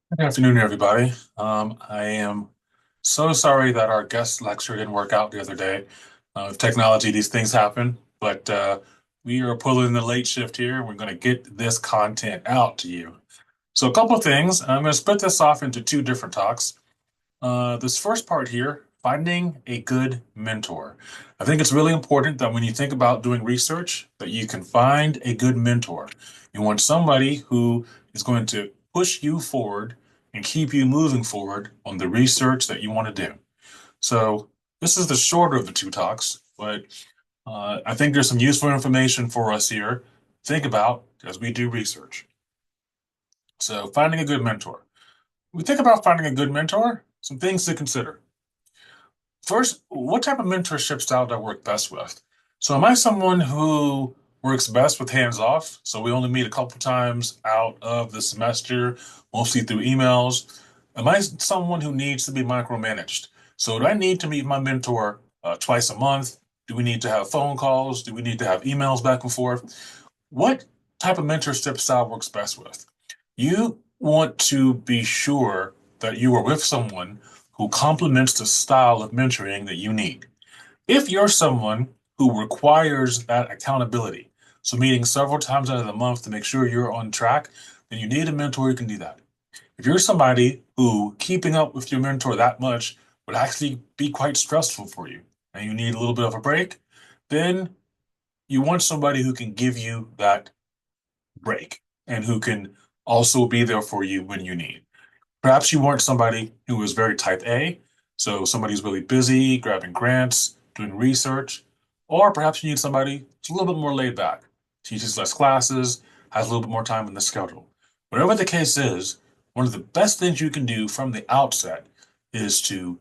Good afternoon, everybody. I am so sorry that our guest lecture didn't work out the other day. With technology, these things happen, but we are pulling the late shift here. We're going to get this content out to you. So, a couple of things. I'm going to split this off into two different talks. This first part here, finding a good mentor. I think it's really important that when you think about doing research, that you can find a good mentor. You want somebody who is going to push you forward and keep you moving forward on the research that you want to do. So this is the shorter of the two talks, but I think there's some useful information for us here. Think about as we do research. So finding a good mentor. When we think about finding a good mentor, some things to consider. First, what type of mentorship style do I work best with? So, am I someone who works best with hands off? So, we only meet a couple times out of the semester, mostly through emails. Am I someone who needs to be micromanaged? So, do I need to meet my mentor twice a month? Do we need to have phone calls? Do we need to have emails back and forth? What type of mentorship style works best with? You want to be sure that you are with someone who complements the style of mentoring that you need. If you're someone who requires that accountability, so meeting several times out of the month to make sure you're on track, then you need a mentor who can do that. If you're somebody who keeping up with your mentor that much would actually be quite stressful for you and you need a little bit of a break, then you want somebody who can give you that break and who can also be there for you when you need. Perhaps you want somebody who is very type A, so somebody who's really busy, grabbing grants, doing research, or perhaps you need somebody who's a little bit more laid back, teaches less classes, has a little bit more time in the schedule. Whatever the case is, one of the best things you can do from the outset is to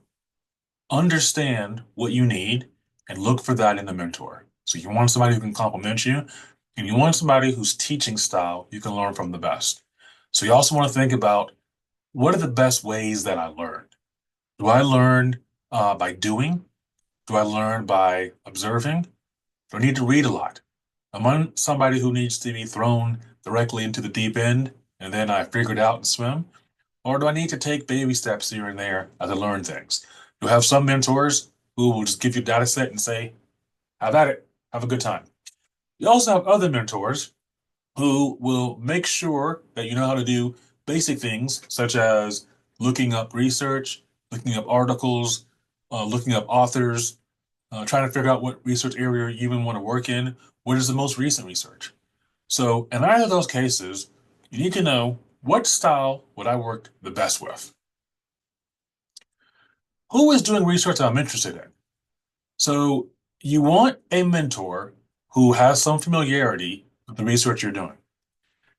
understand what you need and look for that in a mentor. So you want somebody who can complement you, and you want somebody whose teaching style you can learn from the best. So you also want to think about what are the best ways that I learned? Do I learn by doing? Do I learn by observing? Do I need to read a lot? Am I somebody who needs to be thrown directly into the deep end and then I figure it out and swim? Or do I need to take baby steps here and there as I learn things? You have some mentors who will just give you a data set and say, have at it, have a good time. You also have other mentors who will make sure that you know how to do basic things such as looking up research, looking up articles, looking up authors, trying to figure out what research area you even want to work in. What is the most recent research? So, in either of those cases, you need to know what style would I work the best with. Who is doing research I'm interested in? So, you want a mentor who has some familiarity with the research you're doing.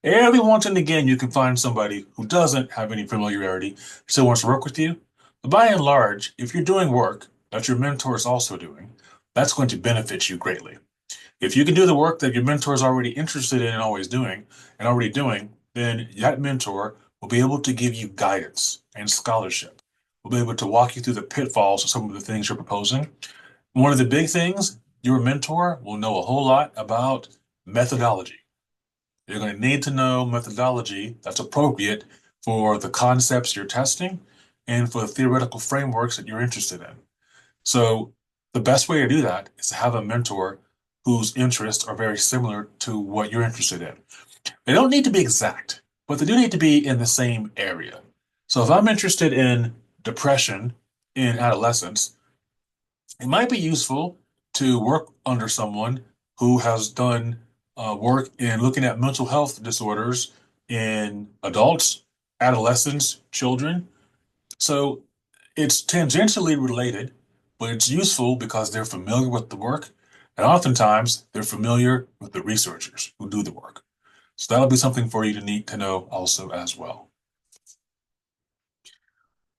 Every once and again, you can find somebody who doesn't have any familiarity, still wants to work with you. But by and large, if you're doing work that your mentor is also doing, that's going to benefit you greatly. If you can do the work that your mentor is already interested in and always doing and already doing, then that mentor will be able to give you guidance and scholarship. Will be able to walk you through the pitfalls of some of the things you're proposing. One of the big things, your mentor will know a whole lot about methodology. You're going to need to know methodology that's appropriate for the concepts you're testing and for the theoretical frameworks that you're interested in. So, the best way to do that is to have a mentor whose interests are very similar to what you're interested in. They don't need to be exact, but they do need to be in the same area. So, if I'm interested in depression in adolescence, it might be useful to work under someone who has done work in looking at mental health disorders in adults, adolescents, children. So it's tangentially related, but it's useful because they're familiar with the work, and oftentimes they're familiar with the researchers who do the work. So that'll be something for you to need to know also as well.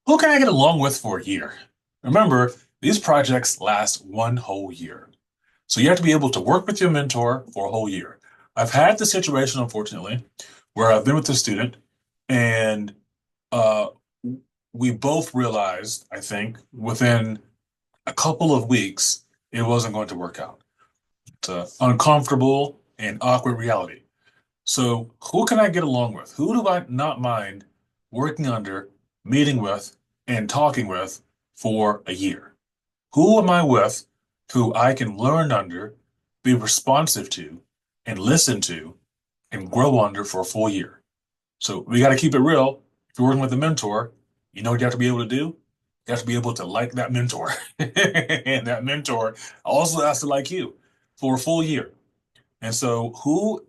Who can I get along with for a year? Remember, these projects last one whole year. So you have to be able to work with your mentor for a whole year. I've had the situation, unfortunately, where I've been with a student and uh, we both realized, I think, within a couple of weeks, it wasn't going to work out. It's an uncomfortable and awkward reality. So who can I get along with? Who do I not mind working under, meeting with, and talking with for a year? Who am I with who I can learn under, be responsive to, and listen to, and grow under for a full year? So we got to keep it real. If you're working with a mentor, you know what you have to be able to do? You have to be able to like that mentor. And that mentor also has to like you for a full year. And so, who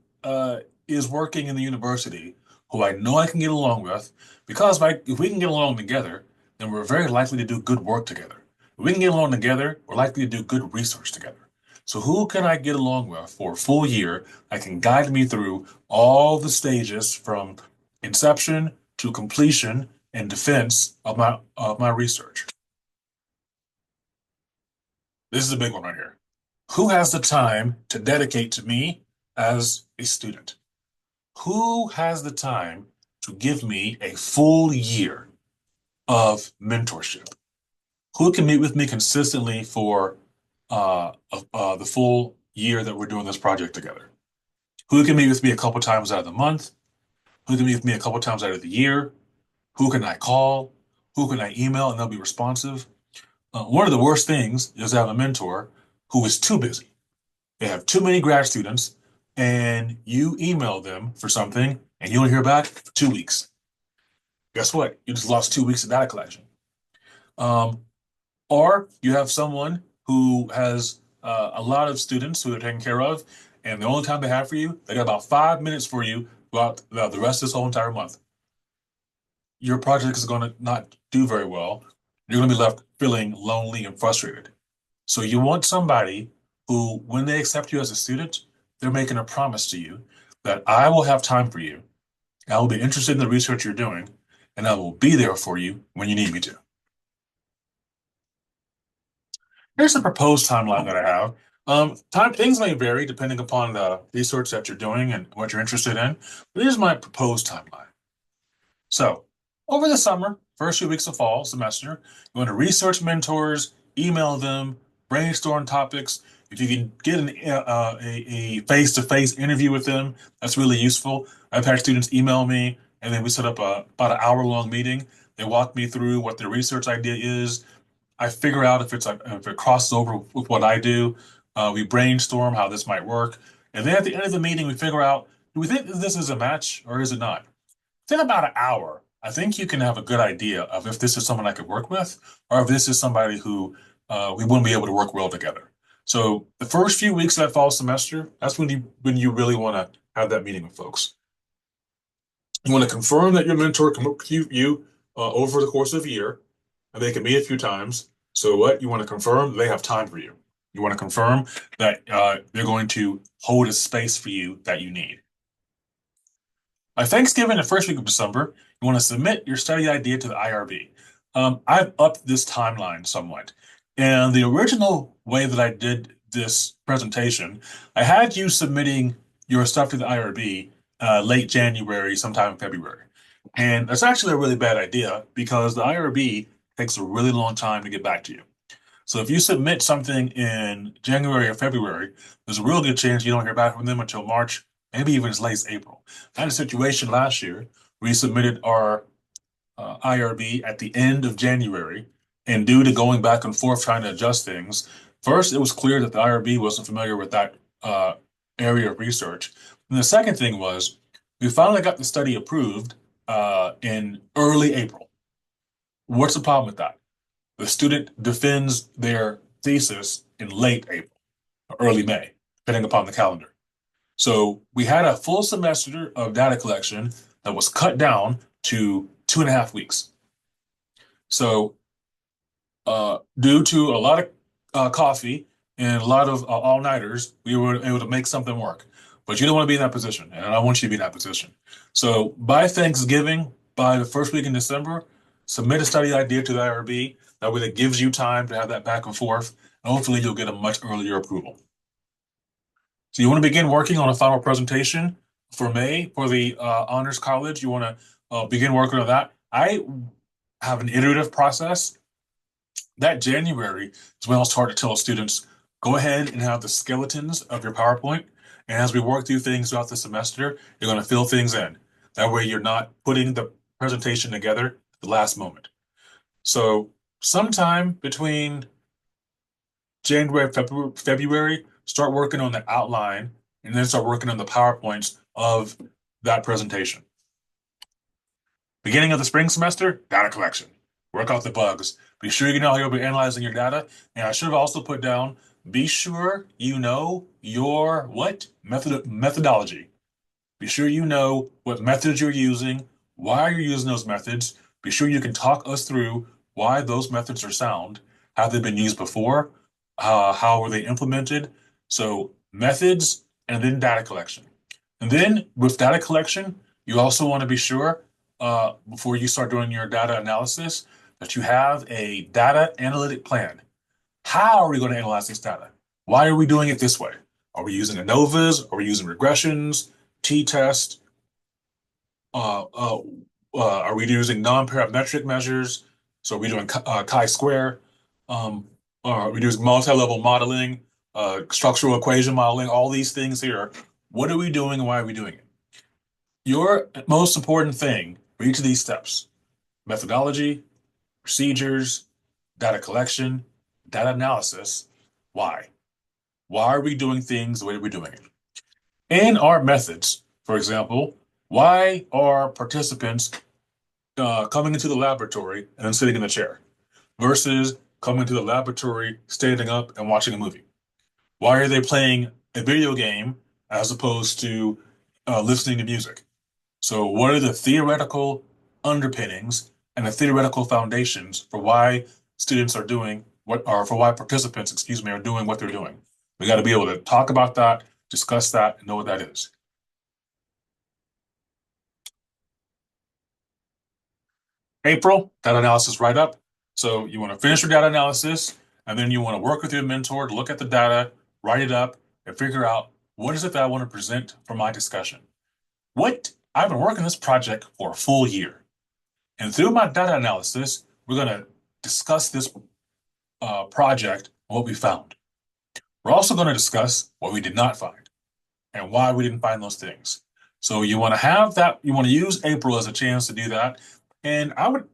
is working in the university who I know I can get along with? Because if we can get along together, then we're very likely to do good work together. If we can get along together, we're likely to do good research together. So, who can I get along with for a full year that can guide me through all the stages from inception to completion and defense of my research? This is a big one right here. Who has the time to dedicate to me as a student? Who has the time to give me a full year of mentorship? Who can meet with me consistently for the full year that we're doing this project together? Who can meet with me a couple times out of the month? Who can meet with me a couple times out of the year? Who can I call? Who can I email and they'll be responsive? One of the worst things is to have a mentor who is too busy. They have too many grad students, and you email them for something and you don't hear back for 2 weeks. Guess what? You just lost 2 weeks of data collection. Um, or you have someone who has a lot of students who they're taking care of, and the only time they have for you, they got about 5 minutes for you throughout the rest of this whole entire month. Your project is going to not do very well. You're going to be left feeling lonely and frustrated. So you want somebody who, when they accept you as a student, they're making a promise to you that I will have time for you. I will be interested in the research you're doing, and I will be there for you when you need me to. Here's the proposed timeline that I have. Things may vary depending upon the research that you're doing and what you're interested in. But here's my proposed timeline. So, over the summer, first few weeks of fall semester, you want to research mentors, email them, brainstorm topics. If you can get a face-to-face interview with them, that's really useful. I've had students email me, and then we set up about an hour-long meeting. They walk me through what their research idea is. I figure out if it crosses over with what I do. We brainstorm how this might work, and then at the end of the meeting, we figure out, do we think this is a match or is it not? Within about an hour, I think you can have a good idea of if this is someone I could work with or if this is somebody who we wouldn't be able to work well together. So the first few weeks of that fall semester, that's when you really want to have that meeting with folks. You want to confirm that your mentor can work with you over the course of a year, and they can meet a few times. So what you want to confirm they have time for you. You want to confirm that they're going to hold a space for you that you need. By Thanksgiving, the first week of December, you want to submit your study idea to the IRB. I've upped this timeline somewhat. And the original way that I did this presentation, I had you submitting your stuff to the IRB late January, sometime in February. And that's actually a really bad idea because the IRB takes a really long time to get back to you. So if you submit something in January or February, there's a real good chance you don't hear back from them until March, maybe even as late as April. I had a situation last year. We submitted our IRB at the end of January, and due to going back and forth trying to adjust things, first it was clear that the IRB wasn't familiar with that area of research. And the second thing was we finally got the study approved in early April. What's the problem with that? The student defends their thesis in late April, or early May, depending upon the calendar. So we had a full semester of data collection that was cut down to 2.5 weeks. So due to a lot of coffee and a lot of all-nighters, we were able to make something work. But you don't want to be in that position, and I don't want you to be in that position. So by Thanksgiving, by the first week in December, submit a study idea to the IRB. That way, that gives you time to have that back and forth, and hopefully, you'll get a much earlier approval. So you want to begin working on a final presentation for May for the Honors College. You want to begin working on that. I have an iterative process. That January is when I'll start to tell students, go ahead and have the skeletons of your PowerPoint. And as we work through things throughout the semester, you're going to fill things in. That way you're not putting the presentation together at the last moment. So sometime between January, February, start working on the outline and then start working on the PowerPoints of that presentation. Beginning of the spring semester, data collection. Work out the bugs. Be sure you know how you'll be analyzing your data. And I should have also put down, be sure you know your what? Methodology. Be sure you know what methods you're using, why you're using those methods. Be sure you can talk us through why those methods are sound, have they been used before, how were they implemented. So methods and then data collection. And then with data collection, you also want to be sure before you start doing your data analysis that you have a data analytic plan. How are we going to analyze this data? Why are we doing it this way? Are we using ANOVAs? Are we using regressions, t-test? Uh, uh, are we using non-parametric measures? So are we doing chi-square? Are we using multi-level modeling, structural equation modeling, all these things here? What are we doing and why are we doing it? Your most important thing for each of these steps, methodology, procedures, data collection, data analysis, why? Why are we doing things the way we're doing it? In our methods, for example, why are participants coming into the laboratory and then sitting in the chair versus coming to the laboratory, standing up and watching a movie? Why are they playing a video game as opposed to listening to music? So what are the theoretical underpinnings and the theoretical foundations for why students are doing what, or for why participants, excuse me, are doing what they're doing? We got to be able to talk about that, discuss that, and know what that is. April, data analysis right up. So you want to finish your data analysis, and then you want to work with your mentor to look at the data, write it up, and figure out what is it that I want to present for my discussion. What I've been working this project for a full year. And through my data analysis, we're going to discuss this project and what we found. We're also going to discuss what we did not find and why we didn't find those things. So you want to have that, you want to use April as a chance to do that. And I would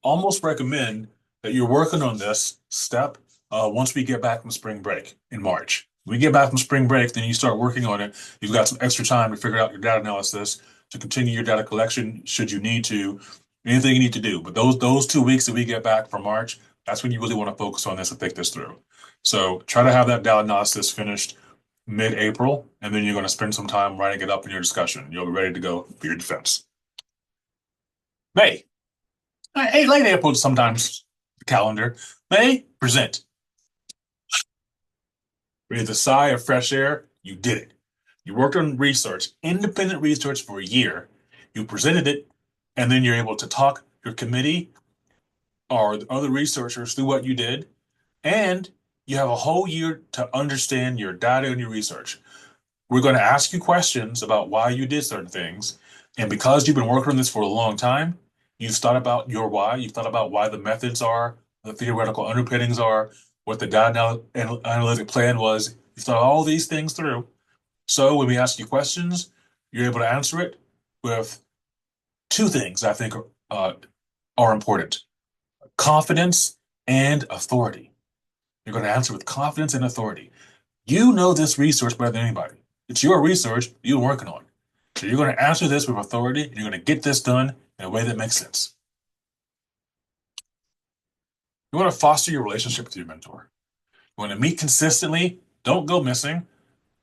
almost recommend that you're working on this step once we get back from spring break in March. When we get back from spring break, then you start working on it. You've got some extra time to figure out your data analysis, to continue your data collection should you need to, anything you need to do. But those 2 weeks that we get back from March, that's when you really want to focus on this and think this through. So try to have that data analysis finished mid-April, and then you're going to spend some time writing it up in your discussion. You'll be ready to go for your defense. May. Hey, late April sometimes the calendar. May, present. Breathe a sigh of fresh air. You did it. You worked on research, independent research for a year. You presented it, and then you're able to talk your committee or other researchers through what you did, and you have a whole year to understand your data and your research. We're going to ask you questions about why you did certain things. And because you've been working on this for a long time, you've thought about your why. You've thought about why the methods are, the theoretical underpinnings are, what the data analytic plan was. You've thought all these things through. So when we ask you questions, you're able to answer it with two things I think are important: confidence and authority. You're going to answer with confidence and authority. You know this research better than anybody. It's your research you're working on. So you're going to answer this with authority, and you're going to get this done in a way that makes sense. You want to foster your relationship with your mentor. You want to meet consistently. Don't go missing.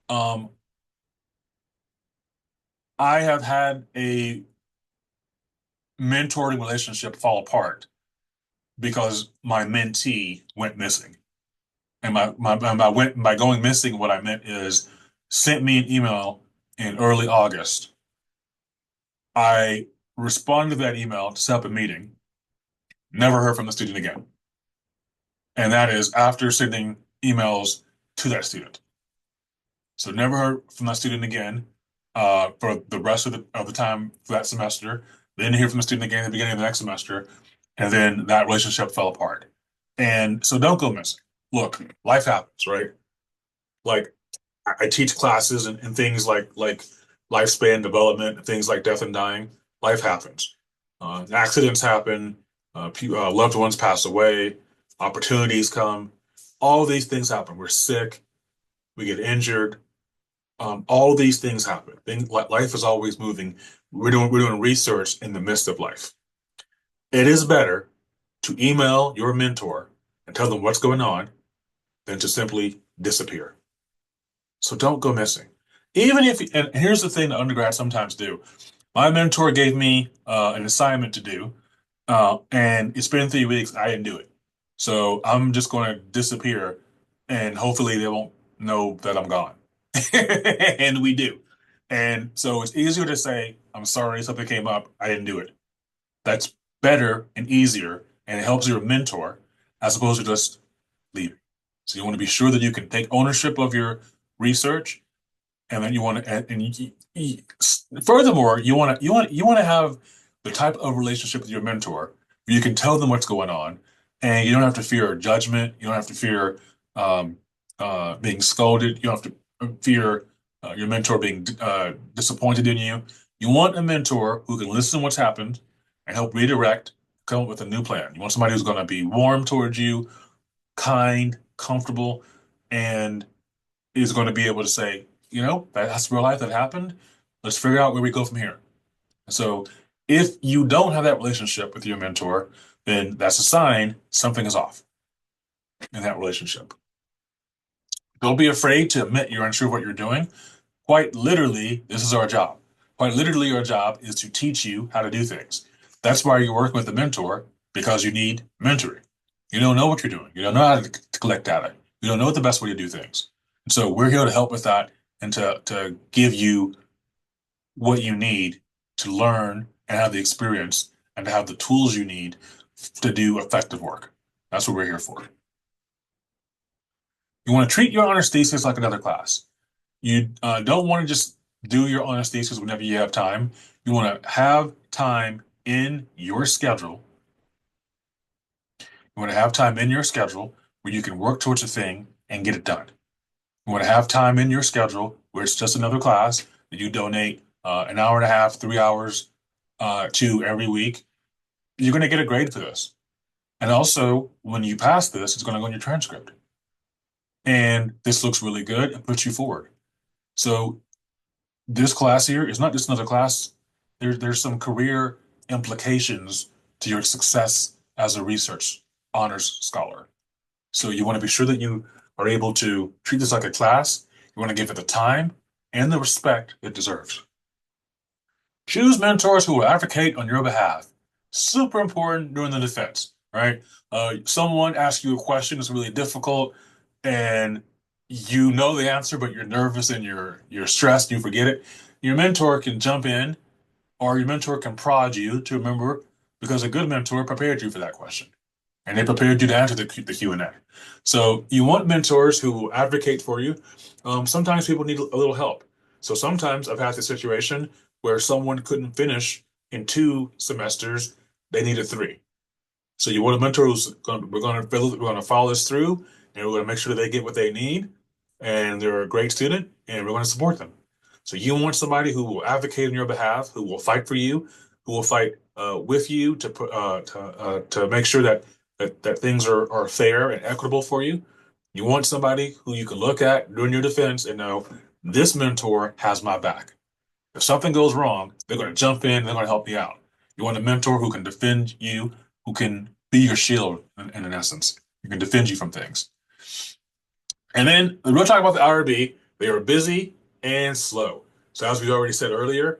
Um, I have had a mentoring relationship fall apart because my mentee went missing. And by going missing, what I meant is sent me an email in early August. I responded to that email to set up a meeting, never heard from the student again. And that is after sending emails to that student. So never heard from that student again for the rest of the time for that semester. Then hear from the student again at the beginning of the next semester. And then that relationship fell apart. And so don't go missing. Look, life happens, right? Like I teach classes and things like lifespan development, things like death and dying. Life happens. Accidents happen, loved ones pass away, opportunities come. All these things happen. We're sick, we get injured. All these things happen. Life is always moving. We're doing research in the midst of life. It is better to email your mentor and tell them what's going on than to simply disappear. So don't go missing. Even if, and here's the thing that undergrads sometimes do. My mentor gave me an assignment to do, and it's been 3 weeks. I didn't do it. So I'm just going to disappear, and hopefully they won't know that I'm gone. And we do. And so it's easier to say, I'm sorry, something came up. I didn't do it. That's better and easier, and it helps your mentor as opposed to just leaving. So you want to be sure that you can take ownership of your research, and then you want to, furthermore, you want to have the type of relationship with your mentor where you can tell them what's going on, and you don't have to fear judgment. You don't have to fear um, being scolded. You don't have to fear your mentor being disappointed in you. You want a mentor who can listen to what's happened and help redirect, come up with a new plan. You want somebody who's going to be warm towards you, kind, comfortable, and is going to be able to say, that's real life that happened. Let's figure out where we go from here. So if you don't have that relationship with your mentor, then that's a sign something is off in that relationship. Don't be afraid to admit you're unsure of what you're doing. Quite literally, this is our job. Quite literally, our job is to teach you how to do things. That's why you're working with a mentor, because you need mentoring. You don't know what you're doing. You don't know how to collect data. You don't know the best way to do things. And so we're here to help with that and to give you what you need to learn and have the experience and to have the tools you need to do effective work. That's what we're here for. You want to treat your honors thesis like another class. You don't want to just do your honors thesis whenever you have time. You want to have time in your schedule. You want to have time in your schedule where you can work towards a thing and get it done. You want to have time in your schedule where it's just another class that you donate an hour and a half, 3 hours to every week. You're going to get a grade for this. And also, when you pass this, it's going to go in your transcript. And this looks really good and puts you forward. So this class here is not just another class. There's some career implications to your success as a research honors scholar. So you want to be sure that you are able to treat this like a class. You want to give it the time and the respect it deserves. Choose mentors who will advocate on your behalf. Super important during the defense, right? Someone asks you a question that's really difficult, and you know the answer, but you're nervous and you're stressed, you forget it. Your mentor can jump in, or your mentor can prod you to remember, because a good mentor prepared you for that question, and they prepared you to answer the Q&A. So you want mentors who will advocate for you. Sometimes people need a little help. So sometimes I've had the situation where someone couldn't finish in 2 semesters, they needed 3. So you want a mentor we're going to follow this through, and we're going to make sure that they get what they need, and they're a great student, and we're going to support them. So you want somebody who will advocate on your behalf, who will fight for you, who will fight with you to make sure that things are fair and equitable for you. You want somebody who you can look at during your defense and know this mentor has my back. If something goes wrong, they're going to jump in, they're going to help you out. You want a mentor who can defend you, who can be your shield in essence. Who can defend you from things. And then we'll talk about the IRB. They are busy and slow. So as we already said earlier,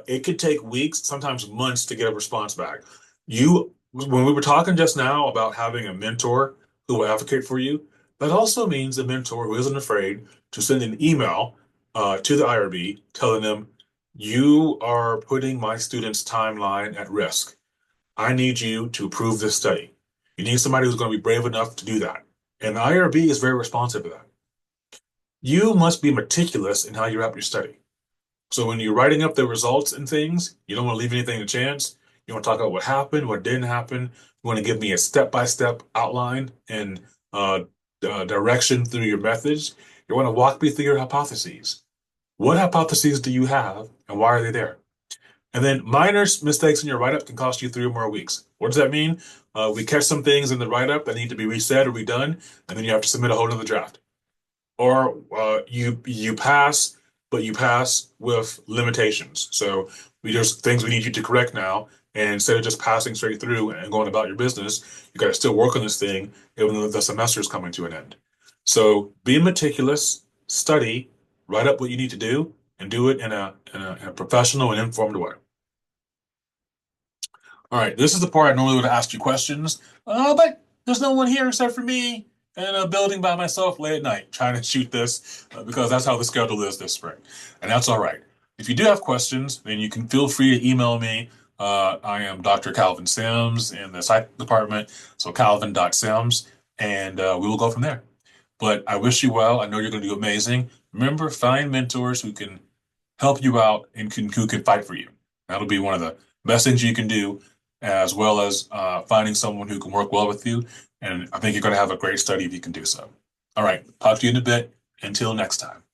it could take weeks, sometimes months to get a response back. When we were talking just now about having a mentor who will advocate for you, that also means a mentor who isn't afraid to send an email to the IRB telling them, you are putting my student's timeline at risk. I need you to approve this study. You need somebody who's going to be brave enough to do that. And the IRB is very responsive to that. You must be meticulous in how you wrap your study. So when you're writing up the results and things, you don't want to leave anything to chance. You want to talk about what happened, what didn't happen. You want to give me a step-by-step outline and direction through your methods. You want to walk me through your hypotheses. What hypotheses do you have, and why are they there? And then minor mistakes in your write-up can cost you 3 or more weeks. What does that mean? We catch some things in the write-up that need to be reset or redone, and then you have to submit a whole other draft. Or you pass, but you pass with limitations. So there's things we need you to correct now, and instead of just passing straight through and going about your business, you got to still work on this thing, even though the semester is coming to an end. So be meticulous, study, write up what you need to do, and do it in a professional and informed way. All right, this is the part I normally would ask you questions, but there's no one here except for me in a building by myself late at night trying to shoot this because that's how the schedule is this spring. And that's all right. If you do have questions, then you can feel free to email me. I am Dr. Calvin Sims in the psych department, so calvin.sims, and we will go from there. But I wish you well. I know you're going to do amazing. Remember, find mentors who can help you out and who can fight for you. That'll be one of the best things you can do, as well as finding someone who can work well with you. And I think you're going to have a great study if you can do so. All right, talk to you in a bit. Until next time.